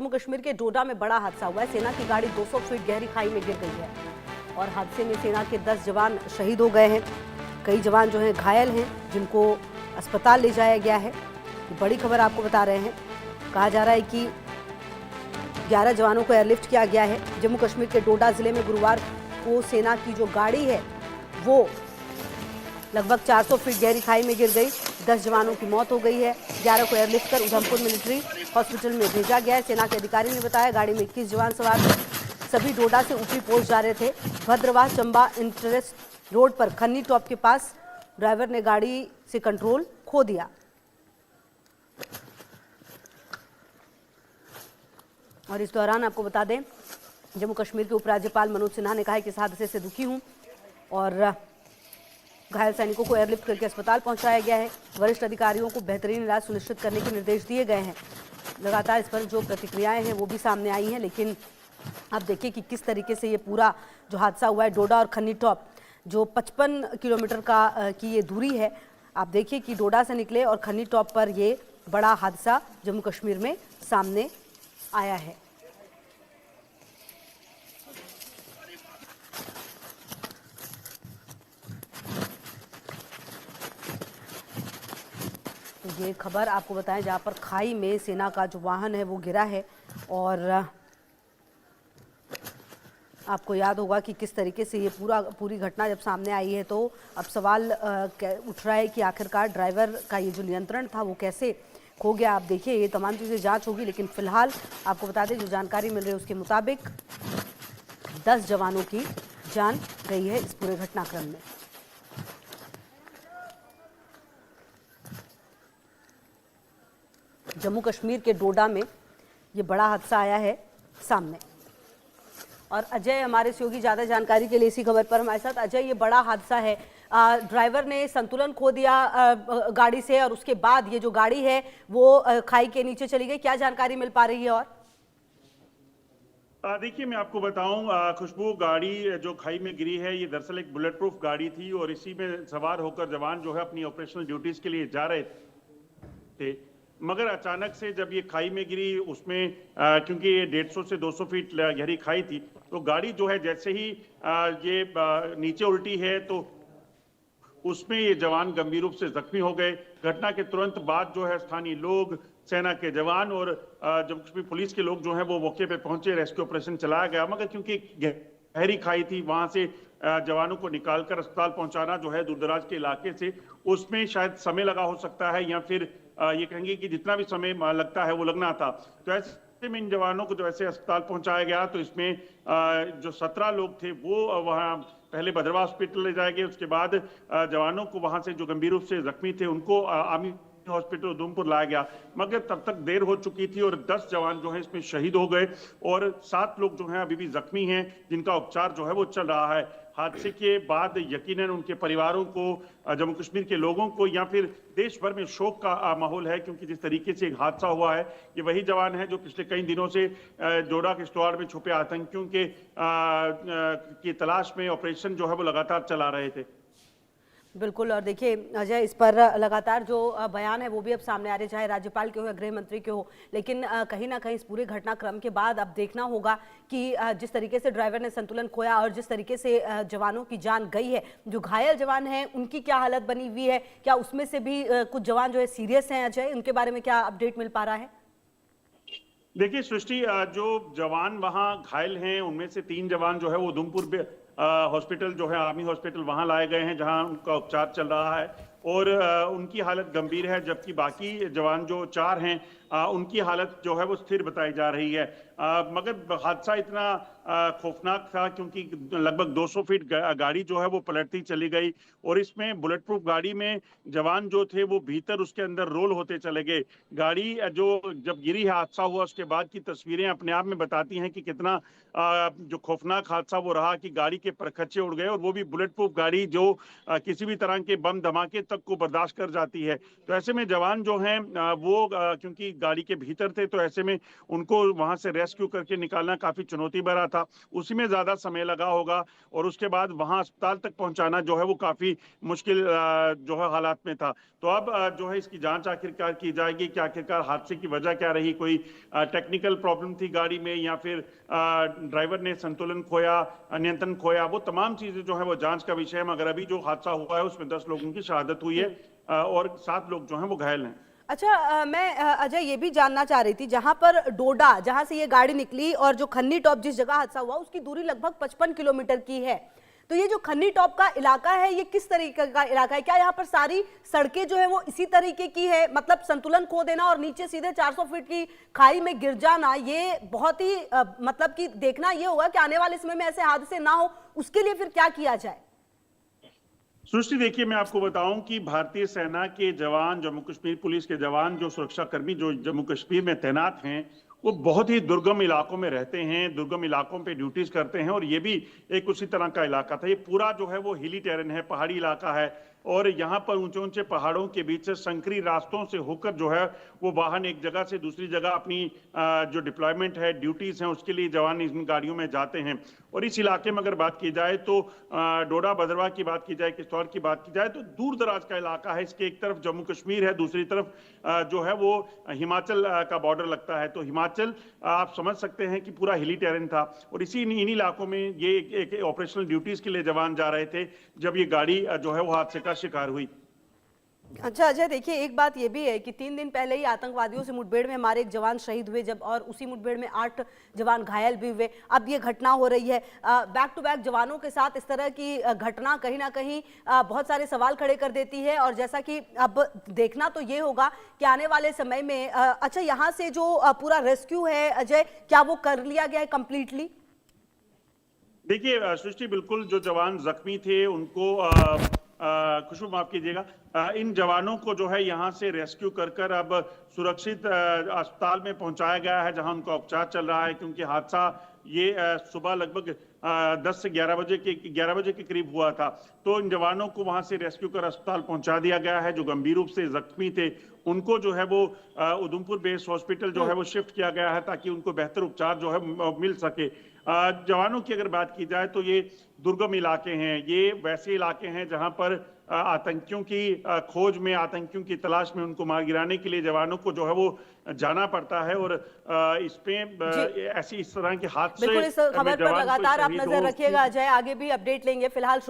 जम्मू कश्मीर के डोडा में बड़ा हादसा हुआ है। सेना की गाड़ी 200 फीट गहरी खाई में गिर गई है और हादसे में सेना के 10 जवान शहीद हो गए हैं। कई जवान जो हैं घायल हैं, जिनको अस्पताल ले जाया गया है। बड़ी खबर आपको बता रहे हैं। कहा जा रहा है कि 11 जवानों को एयरलिफ्ट किया गया है। जम्मू कश्मीर के डोडा जिले में गुरुवार को सेना की जो गाड़ी है वो लगभग 400 फीट गहरी खाई में गिर गई। 10 जवानों की मौत हो गई है। 11 को एयरलिफ्ट कर उधमपुर मिलिट्री हॉस्पिटल में भेजा गया है। सेना के अधिकारी ने बताया गाड़ी में 21 जवान सवार थे। सभी डोडा से ऊपरी पोस्ट जा रहे थे। भद्रवाह चंबा इंटरेस्ट रोड पर खन्नी टॉप के पास ड्राइवर ने गाड़ी से कंट्रोल खो दिया। और इस दौरान आपको बता दें, जम्मू कश्मीर के उपराज्यपाल मनोज सिन्हा ने कहा है कि इस हादसे से दुखी हूं और घायल सैनिकों को एयरलिफ्ट करके अस्पताल पहुंचाया गया है। वरिष्ठ अधिकारियों को बेहतरीन इलाज सुनिश्चित करने के निर्देश दिए गए हैं। लगातार इस पर जो प्रतिक्रियाएं हैं वो भी सामने आई हैं, लेकिन आप देखिए कि किस तरीके से ये पूरा जो हादसा हुआ है डोडा और खन्नी टॉप, जो 55 किलोमीटर की ये दूरी है। आप देखिए कि डोडा से निकले और खन्नी टॉप पर ये बड़ा हादसा जम्मू कश्मीर में सामने आया है। तो ये खबर आपको बताएं जहां पर खाई में सेना का जो वाहन है वो गिरा है और आपको याद होगा कि किस तरीके से ये पूरी घटना जब सामने आई है तो अब सवाल उठ रहा है कि आखिरकार ड्राइवर का ये जो नियंत्रण था वो कैसे खो गया। आप देखिए ये तमाम चीज़ें जांच होगी, लेकिन फिलहाल आपको बता दें जो जानकारी मिल रही है उसके मुताबिक 10 जवानों की जान गई है इस पूरे घटनाक्रम में। जम्मू कश्मीर के डोडा में ये बड़ा हादसा आया है सामने। और अजय हमारे सहयोगी ज़्यादा जानकारी के लिए इसी खबर पर हमारे साथ। अजय, ये बड़ा हादसा है, ड्राइवर ने संतुलन खो दिया गाड़ी से और उसके बाद ये जो गाड़ी है वो खाई के नीचे चली गई। क्या जानकारी मिल पा रही है? और देखिए मैं आपको बताऊं, खुशबू, गाड़ी जो खाई में गिरी है ये दरअसल एक बुलेट प्रूफ गाड़ी थी और इसी में सवार होकर जवान जो है अपनी ऑपरेशनल ड्यूटीज के लिए जा रहे थे। मगर अचानक से जब ये खाई में गिरी उसमें क्योंकि ये 150 से 200 फीट गहरी खाई थी, तो गाड़ी जो है जैसे ही ये नीचे उल्टी है तो उसमें ये जवान गंभीर रूप से जख्मी हो गए। घटना के तुरंत बाद जो है स्थानीय लोग, सेना के जवान और जम्मू कश्मीर पुलिस के लोग जो है वो मौके पे पहुंचे। रेस्क्यू ऑपरेशन चलाया गया, मगर क्योंकि गहरी खाई थी वहां से जवानों को निकालकर अस्पताल पहुंचाना जो है दूरदराज के इलाके से, उसमें शायद समय लगा हो सकता है, या फिर ये कहेंगे कि जितना भी समय लगता है वो लगना था। तो ऐसे में इन जवानों को जो ऐसे अस्पताल पहुंचाया गया तो इसमें जो 17 लोग थे वो वहां पहले भद्रवाह हॉस्पिटल ले जाए गए। उसके बाद जवानों को वहां से जो गंभीर रूप से जख्मी थे उनको आर्मी हॉस्पिटल उधमपुर लाया गया, मगर तब तक देर हो चुकी थी और 10 जवान जो है इसमें शहीद हो गए और 7 लोग जो हैं अभी भी जख्मी हैं, जिनका उपचार जो है वो चल रहा है। हादसे के बाद यकीनन उनके परिवारों को, जम्मू कश्मीर के लोगों को या फिर देश भर में शोक का माहौल है, क्योंकि जिस तरीके से एक हादसा हुआ है, ये वही जवान है जो पिछले कई दिनों से डोडा किश्तवाड़ में छुपे आतंकियों की तलाश में ऑपरेशन जो है वो लगातार चला रहे थे। बिल्कुल। और देखिए अजय, इस पर लगातार जो बयान है वो भी अब सामने आ रहे, चाहे राज्यपाल के हो या गृह मंत्री के हो, लेकिन कहीं ना कहीं इस पूरे घटनाक्रम के बाद अब देखना होगा कि जिस तरीके से ड्राइवर ने संतुलन खोया और जिस तरीके से जवानों की जान गई है, जो घायल जवान हैं उनकी क्या हालत बनी हुई है, क्या उसमें से भी कुछ जवान जो है सीरियस हैं? अजय, उनके बारे में क्या अपडेट मिल पा रहा है? देखिए सृष्टि, जो जवान वहां घायल हैं उनमें से 3 जवान जो है वो उधमपुर हॉस्पिटल जो है आर्मी हॉस्पिटल वहां लाए गए हैं, जहां उनका उपचार चल रहा है और उनकी हालत गंभीर है, जबकि बाकी जवान जो 4 हैं उनकी हालत जो है वो स्थिर बताई जा रही है। मगर हादसा इतना खौफनाक था क्योंकि लगभग 200 फीट गाड़ी जो है वो पलटती चली गई और इसमें बुलेट प्रूफ गाड़ी में जवान जो थे वो भीतर उसके अंदर रोल होते चले गए। गाड़ी जो जब गिरी है, हादसा हुआ, उसके बाद की तस्वीरें अपने आप में बताती हैं कि कितना जो खौफनाक हादसा वो रहा, कि गाड़ी के परखच्चे उड़ गए और वो भी बुलेट प्रूफ गाड़ी जो किसी भी तरह के बम धमाके तक को बर्दाश्त कर जाती है। तो ऐसे में जवान जो हैं वो क्योंकि गाड़ी के भीतर थे, तो ऐसे में उनको वहां से रेस्क्यू करके निकालना काफी चुनौती भरा था। उसी में ज्यादा समय लगा होगा और उसके बाद वहां अस्पताल तक पहुंचाना जो है वो काफी मुश्किल जो है हालात में था। तो अब जो है इसकी जांच आखिरकार की जाएगी कि आखिरकार हादसे की वजह क्या रही, कोई टेक्निकल प्रॉब्लम थी गाड़ी में या फिर ड्राइवर ने संतुलन खोया, नियंत्रण खोया। वो तमाम चीजें जो है वो जांच का विषय है। मगर अभी जो हादसा हुआ है उसमें 10 लोगों की शहादत हुई है और 7 लोग जो हैं वो घायल हैं। अच्छा, मैं अजय ये भी जानना चाह रही थी, जहां पर डोडा, जहां से ये गाड़ी निकली और जो खन्नी टॉप जिस जगह हादसा हुआ उसकी दूरी लगभग 55 किलोमीटर की है। तो ये जो खन्नी टॉप का इलाका है ये किस तरीके का इलाका है? क्या यहाँ पर सारी सड़कें जो है वो इसी तरीके की है? मतलब संतुलन खो देना और नीचे सीधे 400 फीट की खाई में गिर जाना, ये बहुत ही मतलब कि देखना ये होगा कि आने वाले समय में ऐसे हादसे ना हो, उसके लिए फिर क्या किया जाए? सृष्टि, देखिए मैं आपको बताऊं कि भारतीय सेना के जवान, जम्मू कश्मीर पुलिस के जवान, जो सुरक्षा कर्मी जो जम्मू कश्मीर में तैनात हैं, वो बहुत ही दुर्गम इलाकों में रहते हैं, दुर्गम इलाकों पे ड्यूटीज करते हैं। और ये भी एक उसी तरह का इलाका था। ये पूरा जो है वो हिली टेरेन है, पहाड़ी इलाका है और यहाँ पर ऊंचे ऊंचे पहाड़ों के बीच से संकरी रास्तों से होकर जो है वो वाहन एक जगह से दूसरी जगह अपनी जो डिप्लॉयमेंट है, ड्यूटीज हैं, उसके लिए जवान इन गाड़ियों में जाते हैं। और इस इलाके में अगर बात की जाए तो डोडा भद्रवाह की बात की जाए, किश्तवाड़ की बात की जाए तो दूर दराज का इलाका है। इसके एक तरफ जम्मू कश्मीर है, दूसरी तरफ जो है वो हिमाचल का बॉर्डर लगता है। तो हिमाचल आप समझ सकते हैं कि पूरा हिली टेरेन था और इन्हीं इलाकों में ये एक ऑपरेशनल ड्यूटीज के लिए जवान जा रहे थे जब ये गाड़ी जो है वो हादसे का शिकार हुई। अच्छा अजय, देखिए एक बात ये भी है कि 3 दिन पहले ही आतंकवादियों से मुठभेड़ में हमारे एक जवान शहीद हुए, जब और उसी मुठभेड़ में 8 जवान घायल भी हुए। अब ये घटना हो रही है बैक टू बैक जवानों के साथ। इस तरह की घटना कहीं ना कहीं बहुत सारे सवाल खड़े कर देती है और जैसा कि अब देखना तो ये होगा कि आने वाले समय में अच्छा यहाँ से जो पूरा रेस्क्यू है अजय, क्या वो कर लिया गया है कंप्लीटली? देखिए सृष्टि, बिल्कुल जो जवान जख्मी थे उनको खुशबू माफ कीजिएगा, इन जवानों को जो है यहाँ से रेस्क्यू कर अब सुरक्षित अस्पताल में पहुंचाया गया है जहां उनका उपचार चल रहा है। क्योंकि हादसा ये सुबह लगभग 10 से 11 बजे के करीब हुआ था। तो इन जवानों को वहां से रेस्क्यू कर अस्पताल पहुंचा दिया गया है। जो गंभीर रूप से जख्मी थे उनको जो है वो उधमपुर बेस हॉस्पिटल जो है वो शिफ्ट किया गया है ताकि उनको बेहतर उपचार जो है मिल सके। जवानों की अगर बात की जाए तो ये दुर्गम इलाके हैं, ये वैसे इलाके हैं जहां पर आतंकियों की खोज में, आतंकियों की तलाश में उनको मार गिराने के लिए जवानों को जो है वो जाना पड़ता है। और इस तरह के हादसे बिल्कुल, इस खबर पर लगातार आप नजर रखिएगा अजय, आगे भी अपडेट लेंगे। फिलहाल